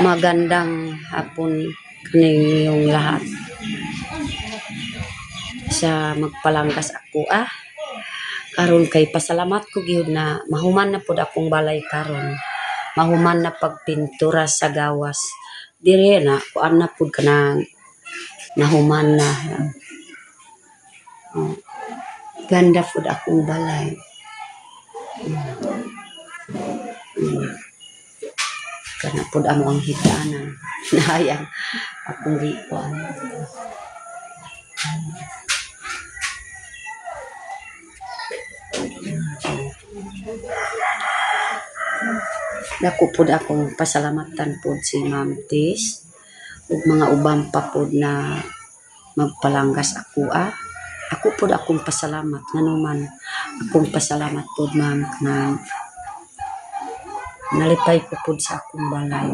Magandang hapon kaninyong lahat. Sa magpalangkas ako karon kay pasalamat ko gyud na mahuman na pud akong balay karon. Mahuman na pagpintura sa gawas. Dire na kuan na pud kanang nahuman na. Ganda pud akong balay. Kana pud amo ang higdaanan. Nahayang akong gikuan. Dako pud akong pasalamatan pud si Ma'am Tis ug mga ubang pa pud na magpalanggas ako Ako pud akong pasalamat nganuman akong pasalamat pud ma'am na nalipay ko pud sa akong balay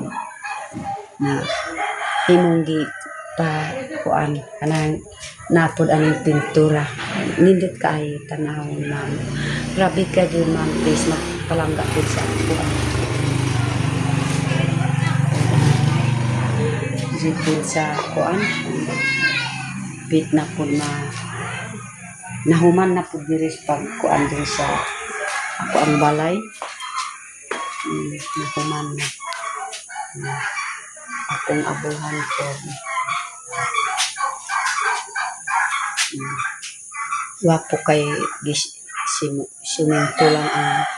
na imong gi pa kuan kanang napod aning pintura nindot kay tanawon ma'am. Grabe ka gyud ma'am, please magpalangga pud sa ako. Dito sa kuan bit na pud nahuman na pud diri pag kuan diri sa ako ang balay. Nahuman na akong abuhan ko. Wapo kay simento lang ang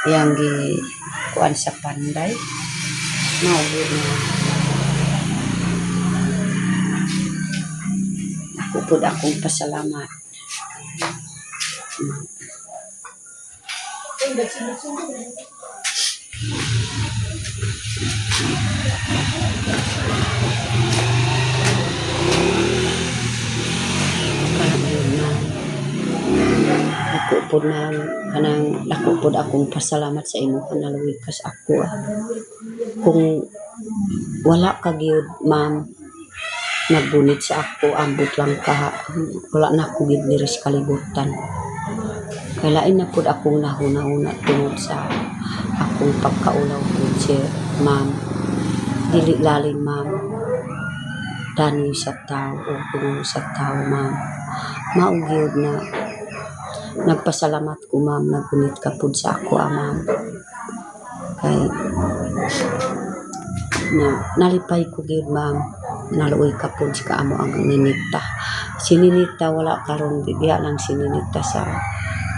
iyang gi kuan sa panday. Mawid na ako pud akong pasalamat. Ako pud na kanang dako pud akong pasalamat sa imo kanaluwi kas ako. Kung wala ka gyud ma'am nagbunit sa ako ambot lang ka wala na ako gyud diri sa kalibutan. Kay lain na pud akong nahuna-huna tungod sa akong pagkaulaw pud si ma'am. Dili lalim ma'am dani sa tao o tungo sa tao ma'am. Mao gyud na nagpasalamat ko ma'am nagbunit ka pud sa ako ma'am. Kay na nalipay ko gyud ma'am naluoy ka pud sa kaamo ang ninita. Si Ninita wala karon diya lang si Ninita sa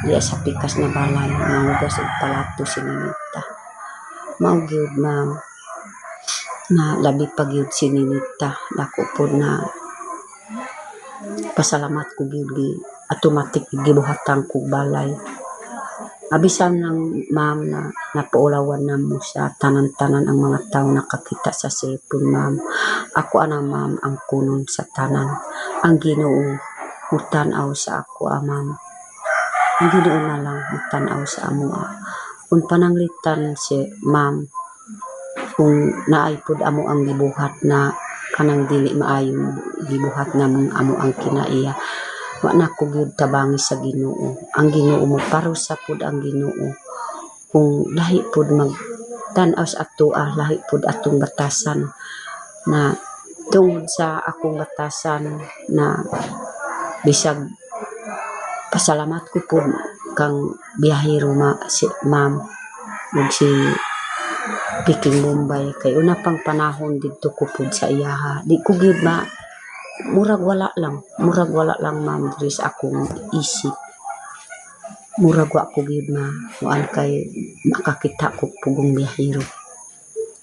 diya sa pikas na balay manggas ug palato si Ninita. Mao gyud ma'am na labi pa gyud si Ninita dako pud na pasalamat ko gyud automatic gibuhatan ko balay. Abisan lang ma'am na napaulawan na mo sa tanan-tanan ang mga tao nakakita sa cellphone ma'am. Ako ana ma'am ang kunon sa tanan. Ang Ginoo mutan-aw sa ako ma'am. Ang Ginoo na lang mutan-aw sa amo. Kung pananglitan si ma'am kung naay pud amo ang gibuhat na kanang dili maayo gibuhat namong amo ang kinaiya. Wa na ko gyud tabangi sa Ginoo. Ang Ginoo mo parusa pud ang Ginoo. Kung lahi pud magtan-aw sa ato lahi pud atong batasan na tungod sa akong batasan na bisag pasalamat ko pud kang biyahero si ma'am ug si Piking Bombay kay una pang panahon didto ko pud sa iyaha. Di ko gyud murag wala lang ma'am diri sa akong isip. Murag wa ko gyud kuan kay makakita ko pugong biyahero.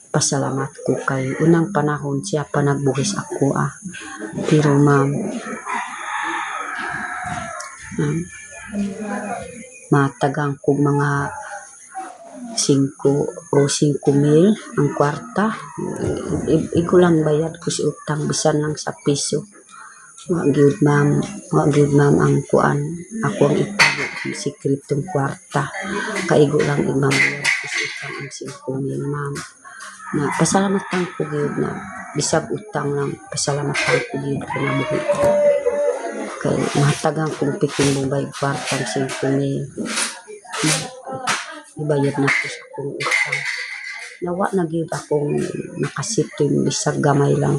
Pasalamat ko kay unang panahon siya pa nagbuhis ako pero ma'am matagang ko mga 5 mil ang kwarta. Igo lang bayad ko si utang bisan lang sa piso. Wa gyud ma'am ang kuan ako ang itago ang sikretong kwarta. Kaigo lang imamayad ko si utang ang 5 mil ma'am. Na pasalamatan ko gyud na bisag utang lang pasalamatan ko gyud kinabuhi ko. Kay mahatagang kong Piking Bombay kwarta ang 5 mil. Ibayad na ko sa kong utang. nawa na gyud akong nakasiting bisag gamay lang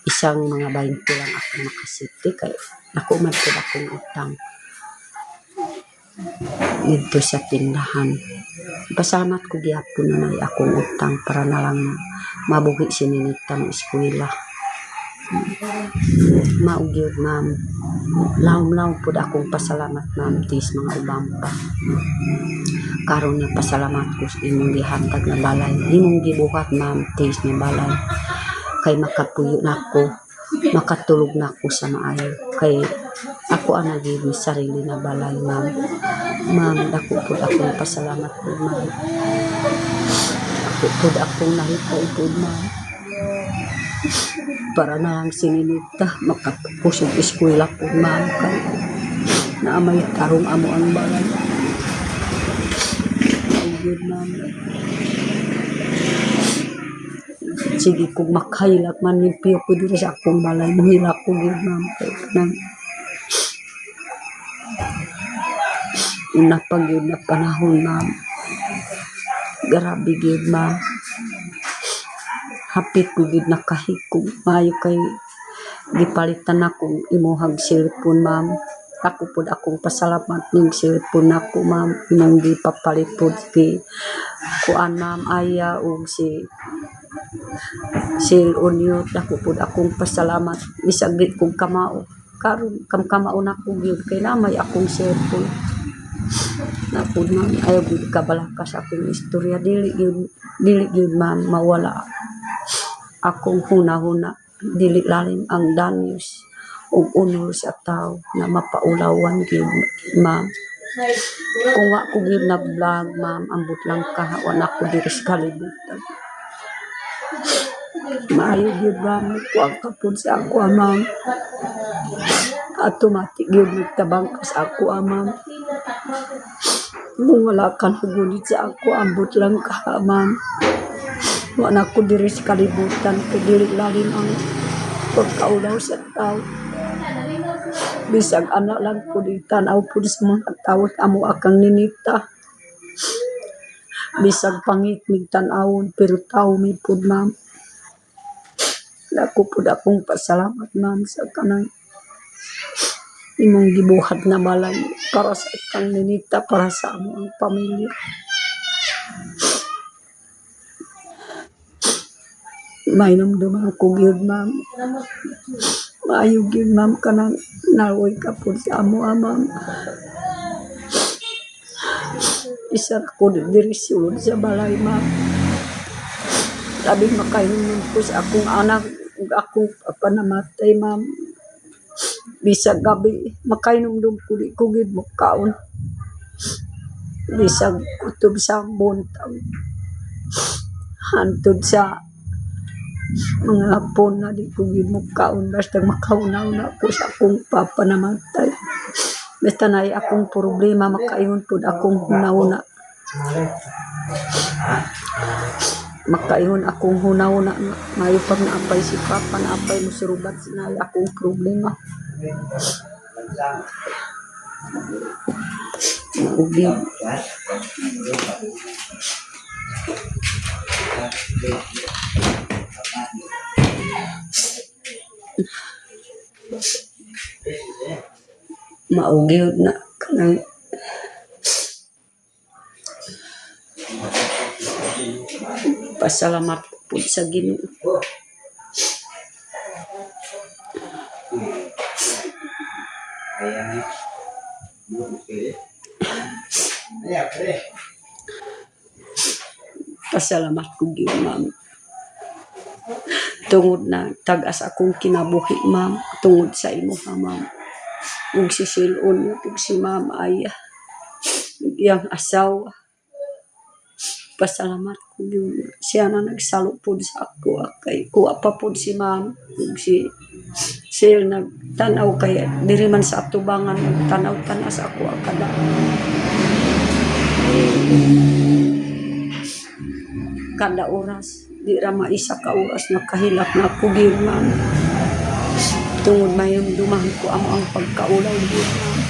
isang mga 20 lang ako nakasiti kay ako man pud akong utang dito sa tindahan. Pasalamat ko gyapon na may akong utang para na lang mabuhi si Ninita ng eskwela. Maugyod ma'am, lawom-lawom pud akong pasalamat ma'am tis mga ubang pa. Karon nga pasalamat ko sa imong gihatag na balay, imong gibuhat ma'am tis nga balay kay makapuyo na ako, makatulog na ako sa maayo kay ako ang naging sarili na balay ma'am. Ma'am, dako po akong pasalamat po ma'am. Ako po akong nahipay po ma'am. Para na lang sininita, makapusog eskwela po ma'am. Kay naamay tarong amo ang balay. Oh good ma'am. Sige, kung makahilak man nipiyo ko dito sa akong balay, mahilak ko good ma'am. Kaya nang unapag yun na panahon ma'am. Grabe yun ma'am. Hapit ko yun nakahikog. Mayo kay gipalitan akong imuhag cellphone ma'am. Ako po akong pasalamat ng cellphone ako ma'am. Imong gipapalit po si kuan ma'am Aya o si Onyo. Ako po akong pasalamat. Isaglit kong kamao. Karon kamao na ko yun. Kaya namay akong cellphone. Napo ma'am, ayaw gud kabalakas akong istorya. Dili yun ma'am, mawala akong huna-huna. Dili lalim ang danyos o unol sa tao na mapaulawan yun ma'am. Kung ako yun na-vlog ma'am, ambot lang kahawan ako diri sa kalibutan. Maayo yun ma'am, kuwag kapod sa ako ma'am. Automatic yun nagtabang ka sa ako ma'am. Kung wala ka nagunit sa ako, ambot lang ka, ma'am. Wala ko diri sa kalibutan, kaya lalim ang pagkaulaw sa tao. Bisag anak lang po di tanaw po sa mga tao, amo akang Ninita. Bisag pangit mig tanawon, pero tao may po, ma'am. Ako po akong pasalamat, ma'am, sa kanang imong gibuhat na balay para sa ikang Ninita, para sa among pamilya. May namduman ko yun ma'am. Maayog yun ma'am kanang naroy ka po sa amo ma'am. Isa ko diri sulod sa balay ma'am. Sabi makahinom ko sa akong anak, akong panamatay ma'am. Bisag gabi, makainom-dum ko di kugid mo kaon. Bisag kutob sa buntag. Hantod sa mga hapon na di kugid mo kaon. Basta makaunaw na ko sa akong papanamatay. Basta na akong problema, makainon po akong hunaw-na. Makainon akong hunaw-na. Mayo pag naapay si Papa, naapay mo surubat na akong problema. Ubi. Maugyod na kanang pasalamat po sa Ginoo. Pasalamat ko gyud ma'am. Tungod na tagas akong kinabuhi ma'am, tungod sa imo ha ma'am. Ug si Silon, ug si Ma'am Aya, iyang asawa. Pasalamat ko gyud. Siya na nagsalo pod sa ako kay kuha pa pod si ma'am ug si Sil nagtanaw kay diri man sa atubangan tanaw-tanaw sa ako kada. Kada oras, di ra maisa ka oras nakahilak na ako gyud ma'am. Tungod mayong dumahan ko ang pagkaulaw gyud ma'am.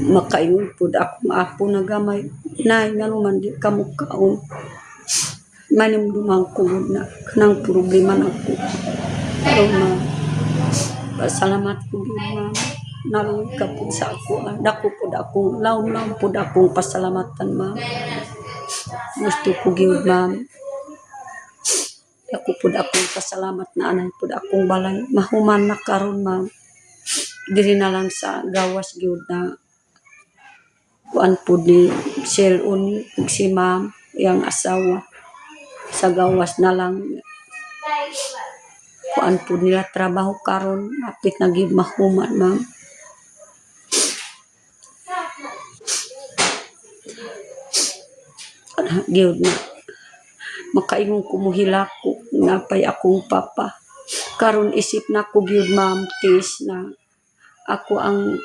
makaingon pud akong apo na gamay. Nay, nanuman di ka mukaon. Manimduman ko na kanang problema na ko. Pero pasalamat ko gyud ma'am. Naluoy ka pud sa ako. Dako pud akong laom-laom pud akong pasalamatan ma'am. Gusto ko gyud ma'am. Dako pud akong pasalamat na anay pud akong balay. Mahuman na karon ma'am. Diri na lang sa gawas gyud na kuan pud ni cellphone ug si ma'am yang asawa sa gawas na lang kuan pud nila trabaho karon apit na gyud mahuman ma'am. Gyud na makaingon ko muhila ko napay akong papa karon isip na ko gyud ma'am tis na ako ang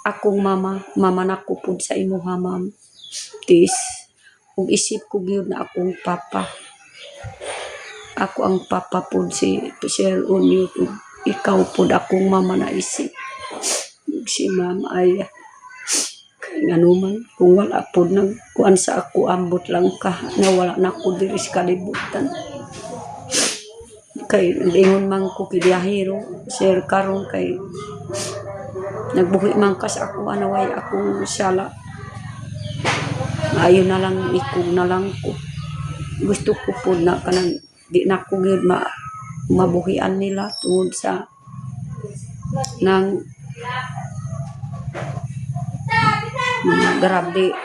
akong mama na ko pud sa imuha ma'am tis ug isip ko gyud na akong papa ako ang papa pud si Sir Unyo ug ikaw pud akong mama na isip ug si ma'am ay nganuman kung wala pud nang kuan sa ako ambot lang ka na wala na ko diri sa kalibutan kay ingon man ko kidiyahero sir karon kay nagbuhi man ka sa ako anaway akong sala ayon na lang ikog na lang ko gusto ko pud na kanang di na ko gyud mabuhian nila tungod sa nang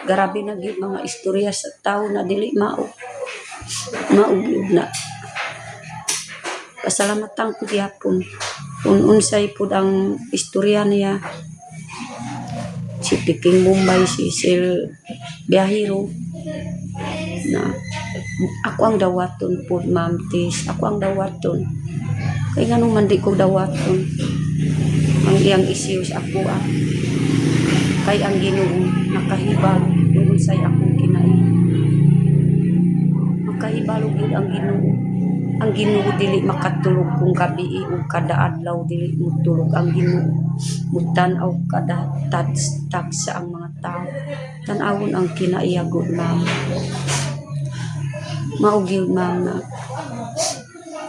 grabe na gyud mga istorya sa tao na dili mao gyud na pasalamatan ko gyapon kung unsay pud ang istorya niya si Piking Bombay si Sir Biyahero na ako ang dawaton pud ma'am tis ako ang dawaton kay nganong man di ko dawaton ang iyang issues ako kay ang Ginoo nakahibal kung unsay akong kinain makahibalo gyud ang Ginoo dili makatulog kung gabi ug kada adlaw dili mutulog ang Ginoo mutan-aw kada tagsa ang mga tao tan-awon ang kinaiyago ma'am mao gyud ma'am na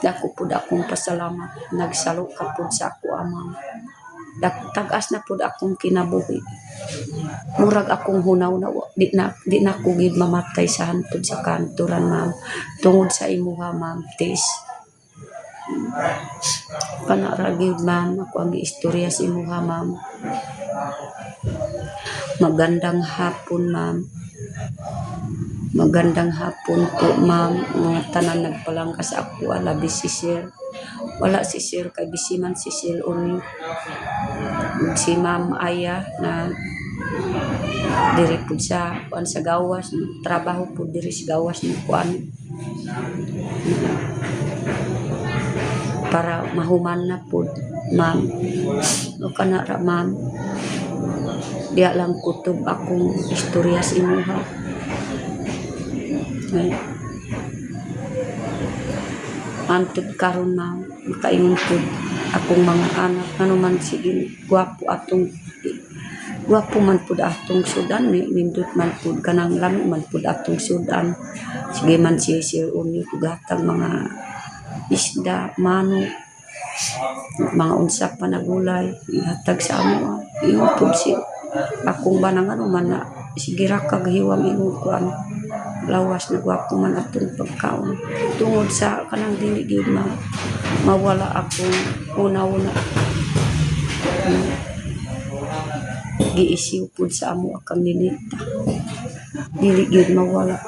dako pud akong pasalamat nagsalo ka pud sa ako amang tag-as na pud akong kinabuhi murag akong hunaw na di na ko gid mamatay sa hantod sa kanturan ma'am tungod sa imuha ma'am tis kana ra gyud ma'am ako ang istorya sa imuha ma'am magandang hapon ma'am magandang hapon po ma'am mga tanan nagpalangka sa ako labi si sir wala si sir kay bisiman si Sir Unyo si ma'am Aya na diri pud sa kuan sa gawas trabaho pud diri sa gawas ni kuan para mahuman na pud ma'am o kana ra ma'am diya lang kutob akong istorya sa imuha antod karon ma'am makaingon pud akong mga anak nganuman sige gwapo man pud atong sudan nindot man pud kanang lami man pud atong sudan sige man si Sir Unyo tugatag mga isda manok mga unsa pa na gulay ihatag sa amo ingon pud si akong banang man na sige ra kag hiwang ingon ko lawas na gwapo man atong pagkaon tungod sa kanang dili gyud mawala akong una-una giisiw pud sa amo akang ninita dili gyud mawala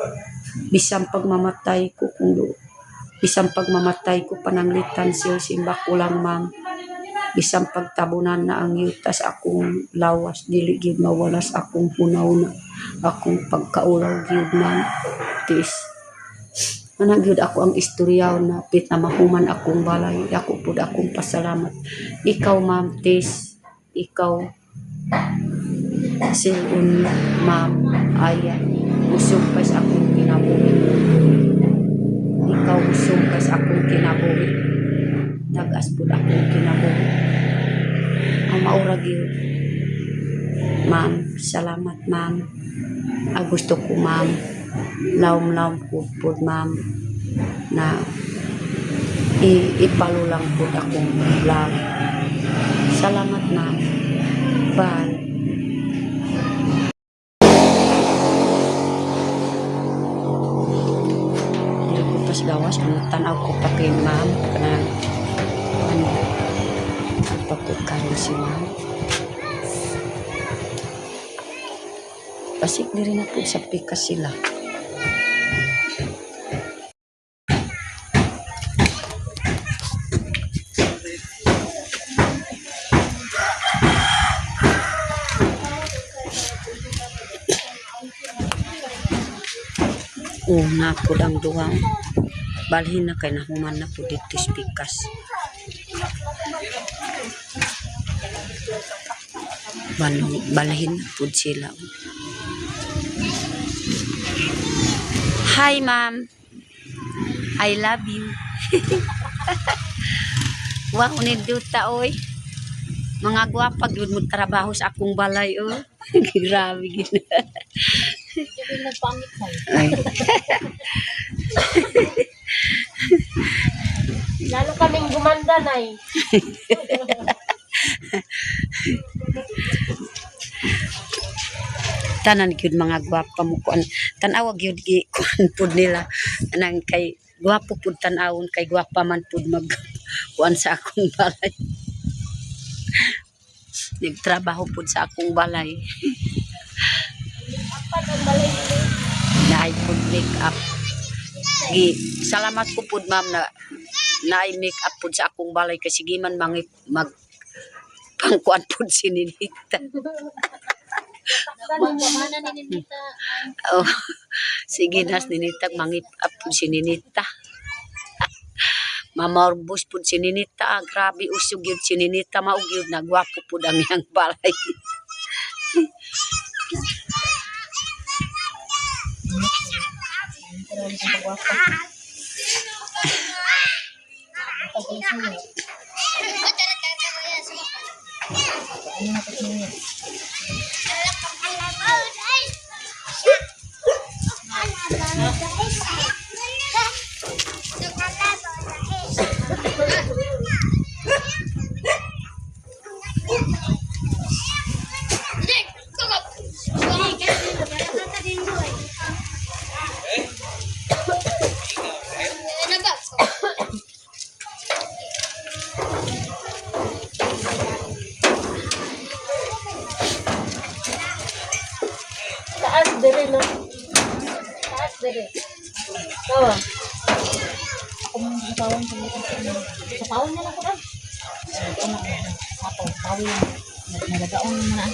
bisan pagmamatay ko bisan pagmamatay ko pananglitan siya simba ko lang ma'am bisan pagtabunan na ang yuta sa akong lawas dili gyud mawala sa akong hunaw-una akong pagkaulaw gyud ma'am tis ana gyud ako ang istoryaw na pit na mahuman akong balay ako pud akong pasalamat ikaw ma'am tis ikaw Sir Unyo ma'am Aya usog pa sa akong kinabuhi ikaw usog pa sa akong kinabuhi tagas pud akong kinabuhi ang maura gyud ma'am Salamat, ma'am. Gusto ko, ma'am. Laom-laom ko po, ma'am, na ipalulang po akong vlog. Salamat, ma'am. Bye. Dili ko pas gawas ang tanaw ko pa kay ma'am kana ano pagpapit karon si ma'am. Pasik diri na po sa pikas sila. Na po ang duwang balhin na kay nahuman na po dito sa pikas. Balhin na po sila. Hi, ma'am. I love you. Wow, ni duta oy. Mga gwapa gyud mo trabaho sa akong balay oh. Grabe gid. Ay. Lalo kaming gumanda, Nay. Tanan gyud mga gwapa mo kuan. Tan-aw gyud gi kuan pud nila nang kay gwapo pud tan-awon kay gwapa man pud mag kuan sa akong balay. Nagtrabaho pud sa akong balay. Naay pud make up. Salamat ko pud ma'am na naay make up pud sa akong balay kasi sige man mag pangkuan pud si Ninita. Oh, sige nas Ninita mangip up pud si Ninita. Mamorbos pud si Ninita, grabe usog yun si Ninita, maug yun na gwapo pud ang iyang balay. Taas dire, no? Taas dire. Tawa. Ako mong katawan ko. Katawan niya lang ko lang. Sapaw, tawin. Nagagaon mo na.